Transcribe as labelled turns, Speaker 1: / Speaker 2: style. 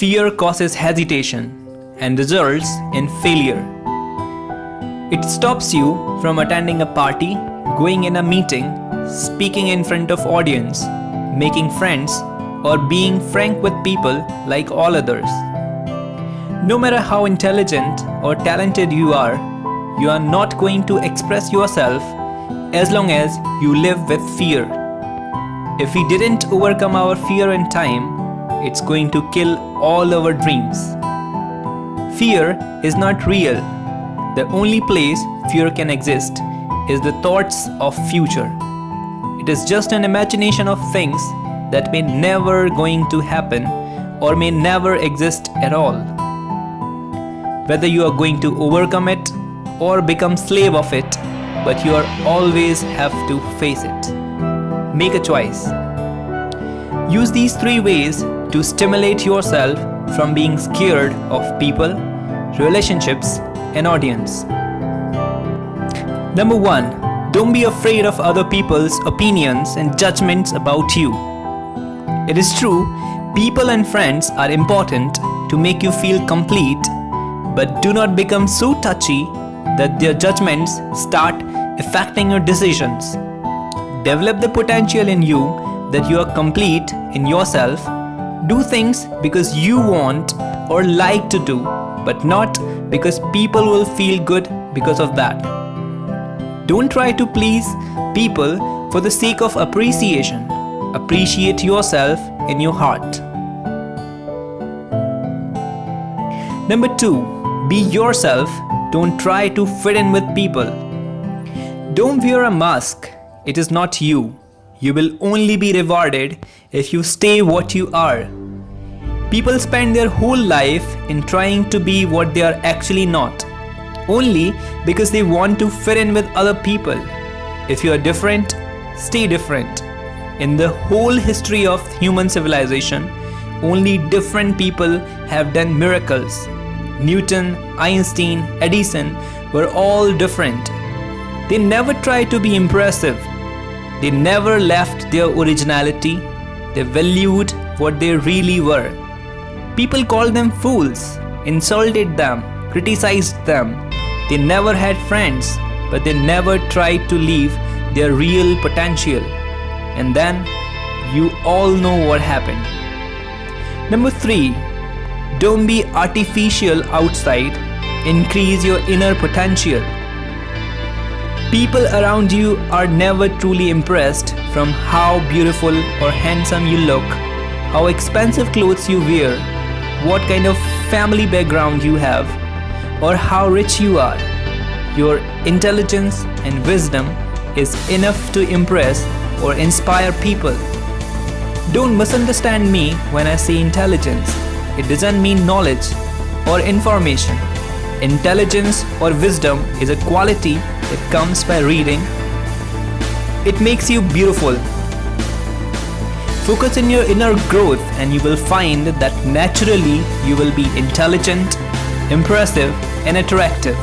Speaker 1: Fear causes hesitation and results in failure. It stops you from attending a party, going in a meeting, speaking in front of audience, making friends, or being frank with people like all others. No matter how intelligent or talented you are not going to express yourself as long as you live with fear. If we didn't overcome our fear in time, it's going to kill all our dreams. Fear is not real. The only place fear can exist is the thoughts of future. It is just an imagination of things that may never going to happen or may never exist at all. Whether you are going to overcome it or become slave of it, but you are always have to face it. Make a choice. Use these 3 ways to stimulate yourself from being scared of people, relationships, and audience. Number 1. Don't be afraid of other people's opinions and judgments about you. It is true, people and friends are important to make you feel complete, but do not become so touchy that their judgments start affecting your decisions. Develop the potential in you that you are complete in yourself. Do things because you want or like to do, but not because people will feel good because of that. Don't try to please people for the sake of appreciation. Appreciate yourself in your heart. Number 2. Be yourself. Don't try to fit in with people. Don't wear a mask. It is not you. You will only be rewarded if you stay what you are. People spend their whole life in trying to be what they are actually not, only because they want to fit in with other people. If you are different, stay different. In the whole history of human civilization, only different people have done miracles. Newton, Einstein, Edison were all different. They never tried to be impressive. They never left their originality. They valued what they really were. People called them fools, insulted them, criticized them. They never had friends, but they never tried to leave their real potential. And then, you all know what happened. Number 3. Don't be artificial outside. Increase your inner potential. People around you are never truly impressed from how beautiful or handsome you look, how expensive clothes you wear, what kind of family background you have, or how rich you are. Your intelligence and wisdom is enough to impress or inspire people. Don't misunderstand me when I say intelligence. It doesn't mean knowledge or information. Intelligence or wisdom is a quality that comes by reading. It makes you beautiful. Focus on your inner growth and you will find that naturally you will be intelligent, impressive, and attractive.